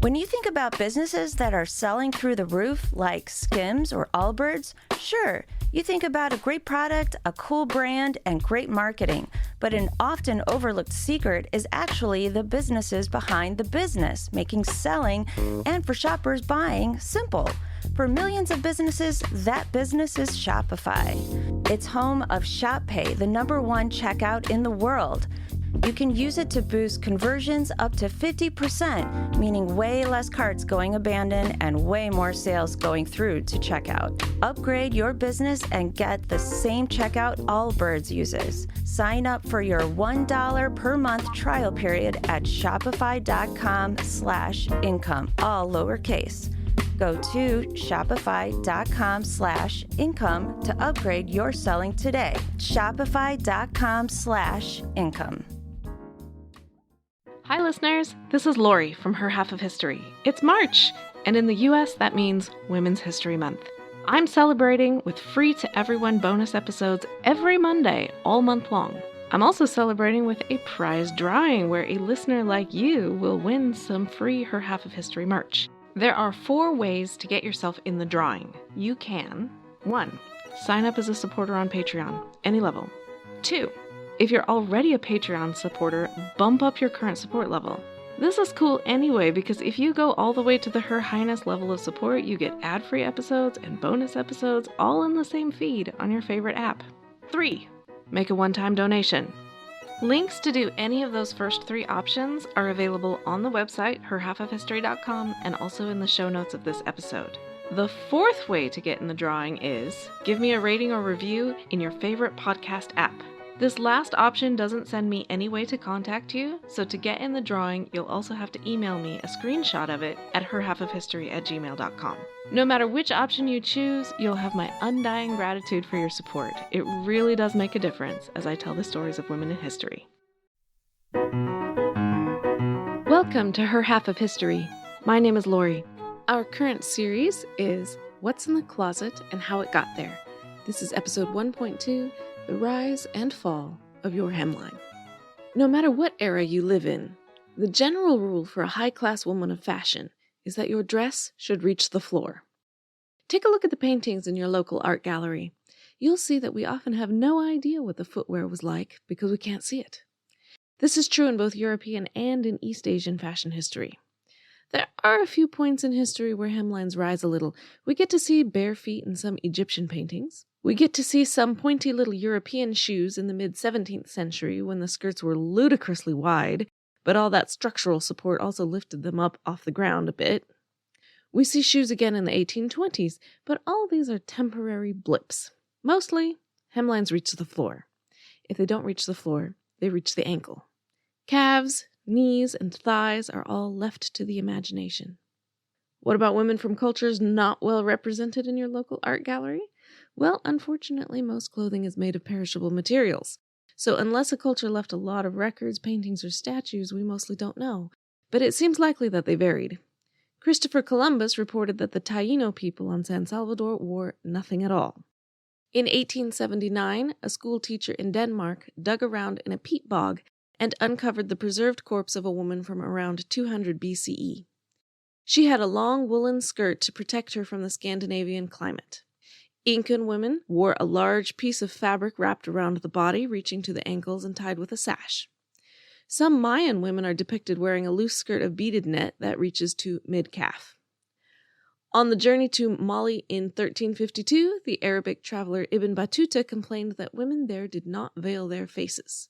When you think about businesses that are selling through the roof, like Skims or Allbirds, sure, you think about a great product, a cool brand, and great marketing. But an often overlooked secret is actually the businesses behind the business, making selling and for shoppers buying simple. For millions of businesses, that business is Shopify. It's home of Shop Pay, the #1 checkout in the world. You can use it to boost conversions up to 50%, meaning way less carts going abandoned and way more sales going through to checkout. Upgrade your business and get the same checkout Allbirds uses. Sign up for your $1 per month trial period at shopify.com/income, all lowercase. Go to shopify.com/income to upgrade your selling today. Shopify.com/income. Hi listeners, this is Lori from Her Half of History. It's March, and in the US that means Women's History Month. I'm celebrating with free to everyone bonus episodes every Monday, all month long. I'm also celebrating with a prize drawing where a listener like you will win some free Her Half of History merch. There are 4 ways to get yourself in the drawing. You can 1. Sign up as a supporter on Patreon, any level. 2. If you're already a Patreon supporter, bump up your current support level. This is cool anyway because if you go all the way to the Her Highness level of support, you get ad-free episodes and bonus episodes all in the same feed on your favorite app. 3. Make a one-time donation. Links to do any of those first 3 options are available on the website, herhalfofhistory.com, and also in the show notes of this episode. The 4th way to get in the drawing is give me a rating or review in your favorite podcast app. This last option doesn't send me any way to contact you, so to get in the drawing, you'll also have to email me a screenshot of it at herhalfofhistory@gmail.com. No matter which option you choose, you'll have my undying gratitude for your support. It really does make a difference as I tell the stories of women in history. Welcome to Her Half of History. My name is Lori. Our current series is What's in the Closet and How It Got There. This is episode 1.2, The Rise and Fall of Your Hemline. No matter what era you live in, the general rule for a high-class woman of fashion is that your dress should reach the floor. Take a look at the paintings in your local art gallery. You'll see that we often have no idea what the footwear was like because we can't see it. This is true in both European and in East Asian fashion history. There are a few points in history where hemlines rise a little. We get to see bare feet in some Egyptian paintings. We get to see some pointy little European shoes in the mid-17th century when the skirts were ludicrously wide, but all that structural support also lifted them up off the ground a bit. We see shoes again in the 1820s, but all these are temporary blips. Mostly, hemlines reach the floor. If they don't reach the floor, they reach the ankle. Calves, knees, and thighs are all left to the imagination. What about women from cultures not well represented in your local art gallery? Well, unfortunately, most clothing is made of perishable materials. So unless a culture left a lot of records, paintings, or statues, we mostly don't know. But it seems likely that they varied. Christopher Columbus reported that the Taino people on San Salvador wore nothing at all. In 1879, a school teacher in Denmark dug around in a peat bog and uncovered the preserved corpse of a woman from around 200 BCE. She had a long woolen skirt to protect her from the Scandinavian climate. Incan women wore a large piece of fabric wrapped around the body, reaching to the ankles and tied with a sash. Some Mayan women are depicted wearing a loose skirt of beaded net that reaches to mid-calf. On the journey to Mali in 1352, the Arabic traveler Ibn Battuta complained that women there did not veil their faces.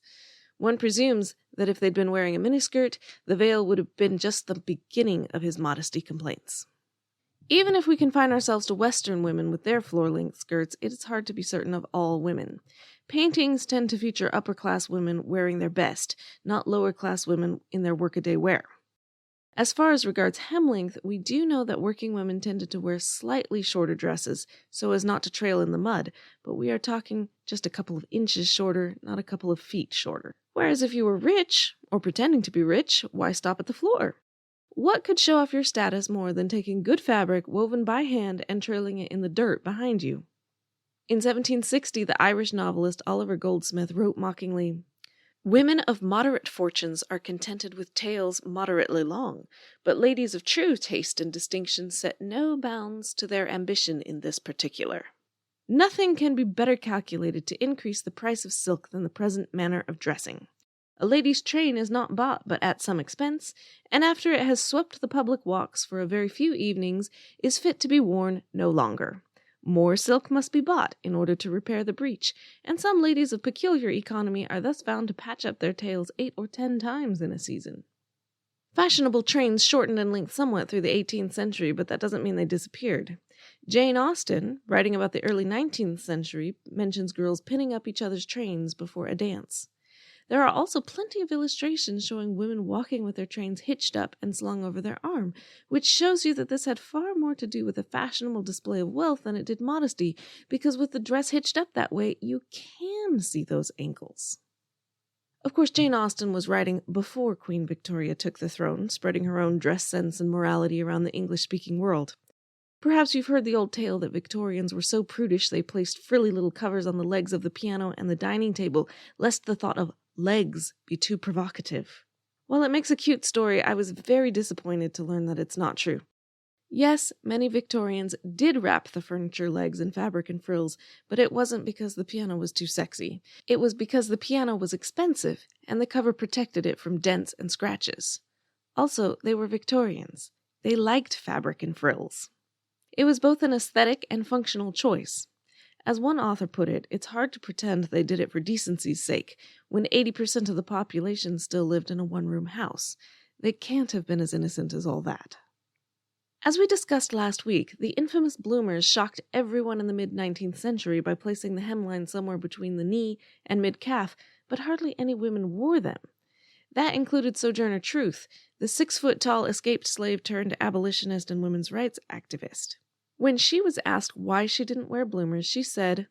One presumes that if they'd been wearing a miniskirt, the veil would have been just the beginning of his modesty complaints. Even if we confine ourselves to Western women with their floor-length skirts, it is hard to be certain of all women. Paintings tend to feature upper-class women wearing their best, not lower-class women in their workaday wear. As far as regards hem length, we do know that working women tended to wear slightly shorter dresses so as not to trail in the mud, but we are talking just a couple of inches shorter, not a couple of feet shorter. Whereas if you were rich, or pretending to be rich, why stop at the floor? What could show off your status more than taking good fabric woven by hand and trailing it in the dirt behind you? In 1760, the Irish novelist Oliver Goldsmith wrote mockingly, Women of moderate fortunes are contented with tails moderately long, but ladies of true taste and distinction set no bounds to their ambition in this particular. Nothing can be better calculated to increase the price of silk than the present manner of dressing. A lady's train is not bought but at some expense, and after it has swept the public walks for a very few evenings, is fit to be worn no longer. More silk must be bought in order to repair the breach, and some ladies of peculiar economy are thus found to patch up their tails 8 or 10 times in a season. Fashionable trains shortened in length somewhat through the 18th century, but that doesn't mean they disappeared. Jane Austen, writing about the early 19th century, mentions girls pinning up each other's trains before a dance. There are also plenty of illustrations showing women walking with their trains hitched up and slung over their arm, which shows you that this had far more to do with a fashionable display of wealth than it did modesty, because with the dress hitched up that way, you can see those ankles. Of course, Jane Austen was writing before Queen Victoria took the throne, spreading her own dress sense and morality around the English-speaking world. Perhaps you've heard the old tale that Victorians were so prudish they placed frilly little covers on the legs of the piano and the dining table, lest the thought of legs be too provocative. While it makes a cute story, I was very disappointed to learn that it's not true. Yes, many Victorians did wrap the furniture legs in fabric and frills, but it wasn't because the piano was too sexy. It was because the piano was expensive, and the cover protected it from dents and scratches. Also, they were Victorians. They liked fabric and frills. It was both an aesthetic and functional choice. As one author put it, it's hard to pretend they did it for decency's sake, when 80% of the population still lived in a one-room house. They can't have been as innocent as all that. As we discussed last week, the infamous bloomers shocked everyone in the mid-19th century by placing the hemline somewhere between the knee and mid-calf, but hardly any women wore them. That included Sojourner Truth, the 6-foot-tall escaped slave turned abolitionist and women's rights activist. When she was asked why she didn't wear bloomers, she said,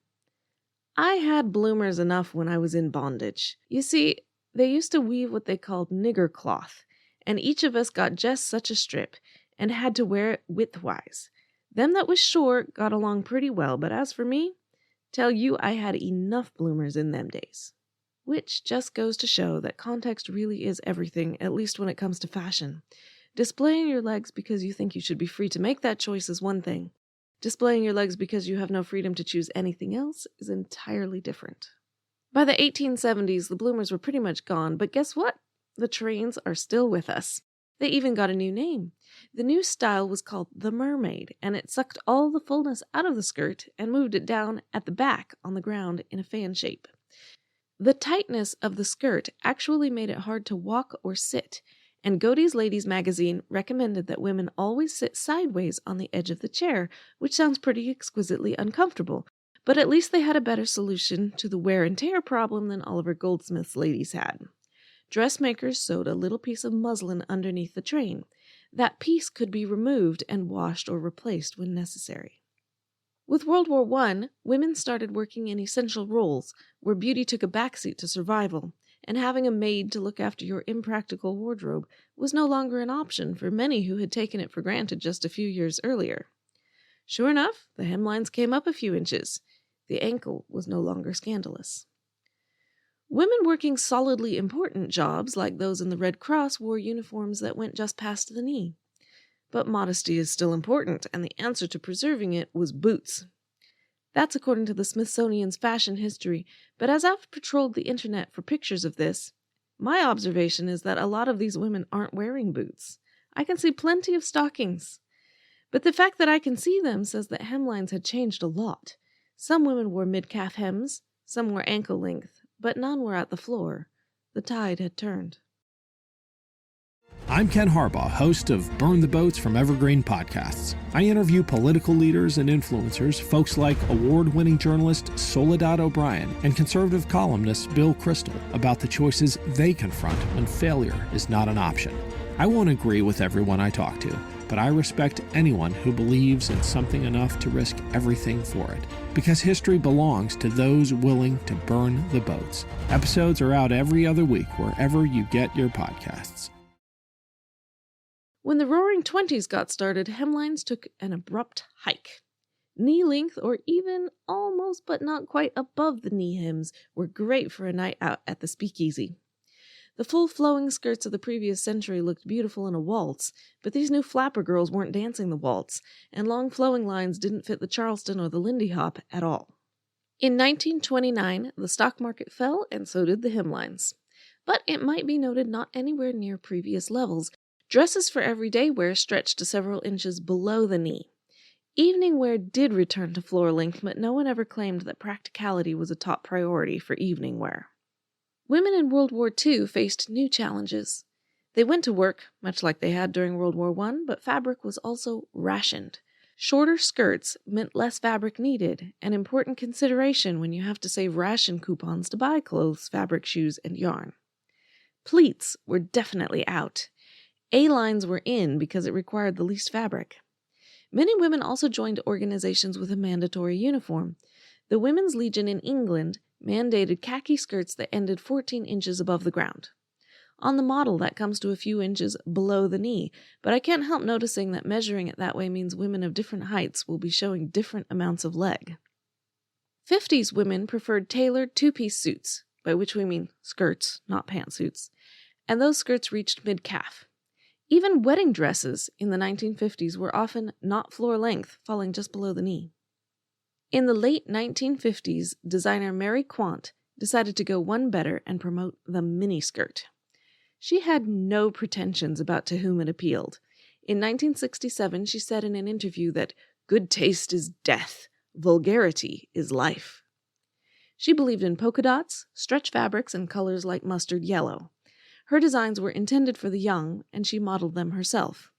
"I had bloomers enough when I was in bondage. You see, they used to weave what they called nigger cloth, and each of us got just such a strip, and had to wear it widthwise. Them that was short got along pretty well, but as for me, tell you I had enough bloomers in them days." Which just goes to show that context really is everything, at least when it comes to fashion. Displaying your legs because you think you should be free to make that choice is one thing. Displaying your legs because you have no freedom to choose anything else is entirely different. By the 1870s, the bloomers were pretty much gone, but guess what? The trains are still with us. They even got a new name. The new style was called the mermaid, and it sucked all the fullness out of the skirt and moved it down at the back on the ground in a fan shape. The tightness of the skirt actually made it hard to walk or sit, and Godey's Ladies magazine recommended that women always sit sideways on the edge of the chair, which sounds pretty exquisitely uncomfortable, but at least they had a better solution to the wear and tear problem than Oliver Goldsmith's ladies had. Dressmakers sewed a little piece of muslin underneath the train. That piece could be removed and washed or replaced when necessary. With World War I, women started working in essential roles, where beauty took a backseat to survival, and having a maid to look after your impractical wardrobe was no longer an option for many who had taken it for granted just a few years earlier. Sure enough, the hemlines came up a few inches. The ankle was no longer scandalous. Women working solidly important jobs, like those in the Red Cross, wore uniforms that went just past the knee. But modesty is still important, and the answer to preserving it was boots. That's according to the Smithsonian's fashion history, but as I've patrolled the internet for pictures of this, my observation is that a lot of these women aren't wearing boots. I can see plenty of stockings. But the fact that I can see them says that hemlines had changed a lot. Some women wore mid-calf hems, some wore ankle length, but none were at the floor. The tide had turned. I'm Ken Harbaugh, host of Burn the Boats from Evergreen Podcasts. I interview political leaders and influencers, folks like award-winning journalist Soledad O'Brien and conservative columnist Bill Kristol, about the choices they confront when failure is not an option. I won't agree with everyone I talk to, but I respect anyone who believes in something enough to risk everything for it. Because history belongs to those willing to burn the boats. Episodes are out every other week wherever you get your podcasts. When the Roaring Twenties got started, hemlines took an abrupt hike. Knee-length, or even almost but not quite above the knee hems, were great for a night out at the speakeasy. The full flowing skirts of the previous century looked beautiful in a waltz, but these new flapper girls weren't dancing the waltz, and long flowing lines didn't fit the Charleston or the Lindy Hop at all. In 1929, the stock market fell, and so did the hemlines. But it might be noted not anywhere near previous levels. Dresses for everyday wear stretched to several inches below the knee. Evening wear did return to floor length, but no one ever claimed that practicality was a top priority for evening wear. Women in World War II faced new challenges. They went to work, much like they had during World War I, but fabric was also rationed. Shorter skirts meant less fabric needed, an important consideration when you have to save ration coupons to buy clothes, fabric, shoes, and yarn. Pleats were definitely out. A-lines were in because it required the least fabric. Many women also joined organizations with a mandatory uniform. The Women's Legion in England mandated khaki skirts that ended 14 inches above the ground. On the model, that comes to a few inches below the knee, but I can't help noticing that measuring it that way means women of different heights will be showing different amounts of leg. 50s women preferred tailored two-piece suits, by which we mean skirts, not pantsuits, and those skirts reached mid-calf. Even wedding dresses in the 1950s were often not floor length, falling just below the knee. In the late 1950s, designer Mary Quant decided to go one better and promote the miniskirt. She had no pretensions about to whom it appealed. In 1967, she said in an interview that good taste is death, vulgarity is life. She believed in polka dots, stretch fabrics, and colors like mustard yellow. Her designs were intended for the young, and she modeled them herself.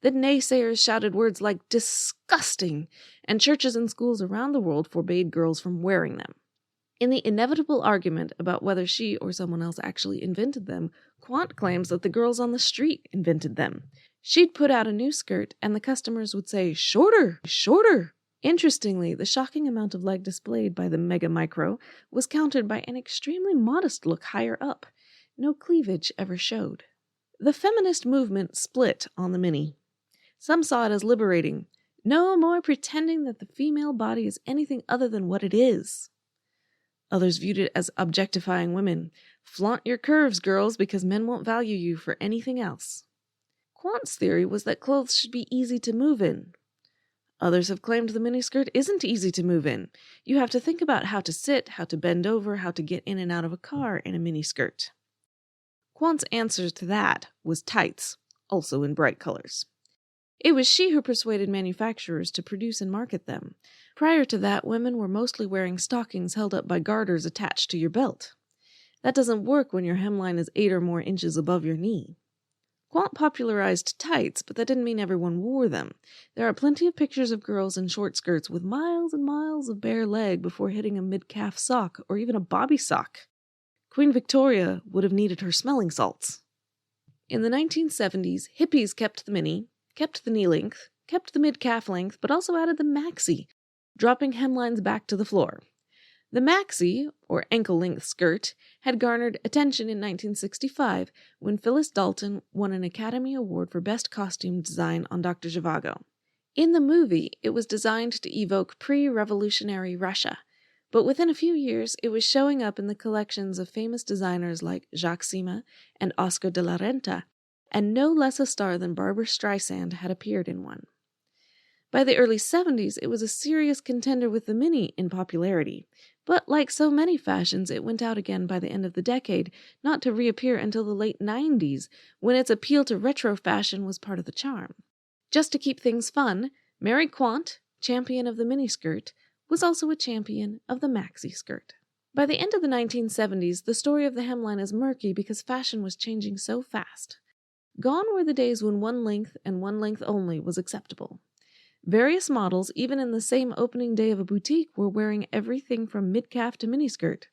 The naysayers shouted words like disgusting, and churches and schools around the world forbade girls from wearing them. In the inevitable argument about whether she or someone else actually invented them, Quant claims that the girls on the street invented them. She'd put out a new skirt, and the customers would say, "Shorter, shorter." Interestingly, the shocking amount of leg displayed by the Mega Micro was countered by an extremely modest look higher up. No cleavage ever showed. The feminist movement split on the mini. Some saw it as liberating. No more pretending that the female body is anything other than what it is. Others viewed it as objectifying women. Flaunt your curves, girls, because men won't value you for anything else. Quant's theory was that clothes should be easy to move in. Others have claimed the miniskirt isn't easy to move in. You have to think about how to sit, how to bend over, how to get in and out of a car in a miniskirt. Quant's answer to that was tights, also in bright colors. It was she who persuaded manufacturers to produce and market them. Prior to that, women were mostly wearing stockings held up by garters attached to your belt. That doesn't work when your hemline is 8 or more inches above your knee. Quant popularized tights, but that didn't mean everyone wore them. There are plenty of pictures of girls in short skirts with miles and miles of bare leg before hitting a mid-calf sock or even a bobby sock. Queen Victoria would have needed her smelling salts. In the 1970s, hippies kept the mini, kept the knee length, kept the mid-calf length, but also added the maxi, dropping hemlines back to the floor. The maxi, or ankle-length skirt, had garnered attention in 1965 when Phyllis Dalton won an Academy Award for Best Costume Design on Dr. Zhivago. In the movie, it was designed to evoke pre-revolutionary Russia, but within a few years, it was showing up in the collections of famous designers like Jacques Sima and Oscar de la Renta, and no less a star than Barbra Streisand had appeared in one. By the early 70s, it was a serious contender with the mini in popularity, but like so many fashions, it went out again by the end of the decade, not to reappear until the late 90s, when its appeal to retro fashion was part of the charm. Just to keep things fun, Mary Quant, champion of the miniskirt, was also a champion of the maxi skirt. By the end of the 1970s, the story of the hemline is murky because fashion was changing so fast. Gone were the days when one length and one length only was acceptable. Various models, even in the same opening day of a boutique, were wearing everything from mid-calf to miniskirt.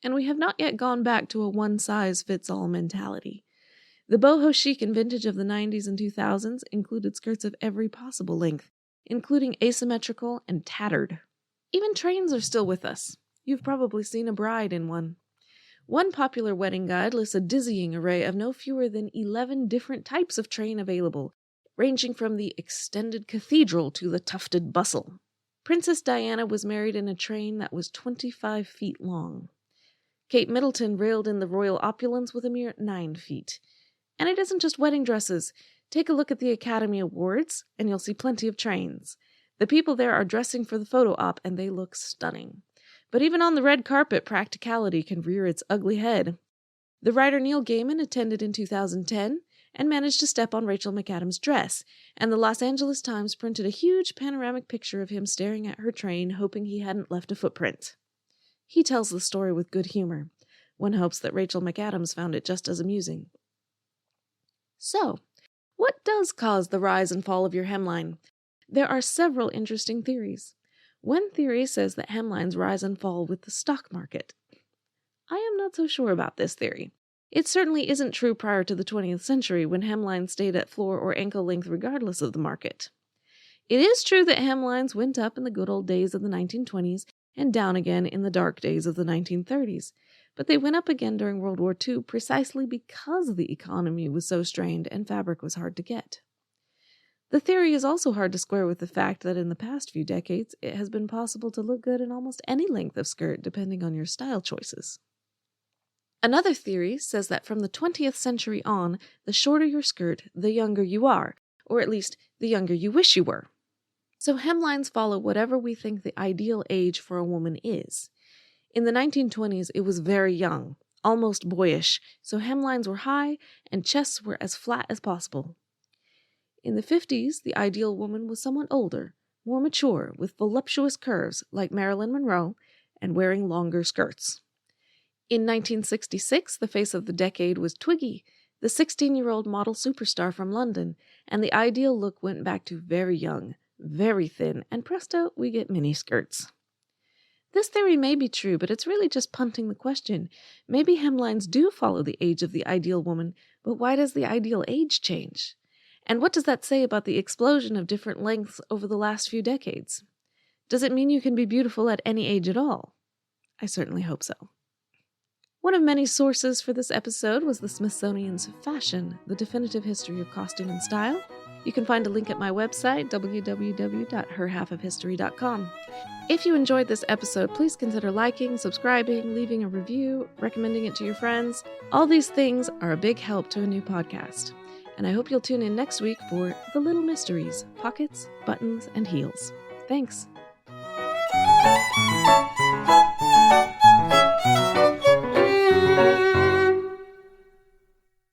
And we have not yet gone back to a one-size-fits-all mentality. The boho chic and vintage of the 90s and 2000s included skirts of every possible length, including asymmetrical and tattered. Even trains are still with us. You've probably seen a bride in one. One popular wedding guide lists a dizzying array of no fewer than 11 different types of train available, ranging from the extended cathedral to the tufted bustle. Princess Diana was married in a train that was 25 feet long. Kate Middleton railed in the royal opulence with a mere 9 feet. And it isn't just wedding dresses. Take a look at the Academy Awards, and you'll see plenty of trains. The people there are dressing for the photo op, and they look stunning. But even on the red carpet, practicality can rear its ugly head. The writer Neil Gaiman attended in 2010 and managed to step on Rachel McAdams' dress, and the Los Angeles Times printed a huge panoramic picture of him staring at her train, hoping he hadn't left a footprint. He tells the story with good humor. One hopes that Rachel McAdams found it just as amusing. So, what does cause the rise and fall of your hemline? There are several interesting theories. One theory says that hemlines rise and fall with the stock market. I am not so sure about this theory. It certainly isn't true prior to the 20th century when hemlines stayed at floor or ankle length regardless of the market. It is true that hemlines went up in the good old days of the 1920s and down again in the dark days of the 1930s, but they went up again during World War II precisely because the economy was so strained and fabric was hard to get. The theory is also hard to square with the fact that in the past few decades it has been possible to look good in almost any length of skirt depending on your style choices. Another theory says that from the 20th century on, the shorter your skirt, the younger you are, or at least the younger you wish you were. So hemlines follow whatever we think the ideal age for a woman is. In the 1920s, it was very young, almost boyish, so hemlines were high and chests were as flat as possible. In the 50s, the ideal woman was somewhat older, more mature, with voluptuous curves like Marilyn Monroe, and wearing longer skirts. In 1966, the face of the decade was Twiggy, the 16-year-old model superstar from London, and the ideal look went back to very young, very thin, and presto, we get mini skirts. This theory may be true, but it's really just punting the question. Maybe hemlines do follow the age of the ideal woman, but why does the ideal age change? And what does that say about the explosion of different lengths over the last few decades? Does it mean you can be beautiful at any age at all? I certainly hope so. One of many sources for this episode was the Smithsonian's Fashion, the Definitive History of Costume and Style. You can find a link at my website, www.herhalfofhistory.com. If you enjoyed this episode, please consider liking, subscribing, leaving a review, recommending it to your friends. All these things are a big help to a new podcast. And I hope you'll tune in next week for The Little Mysteries, Pockets, Buttons, and Heels. Thanks.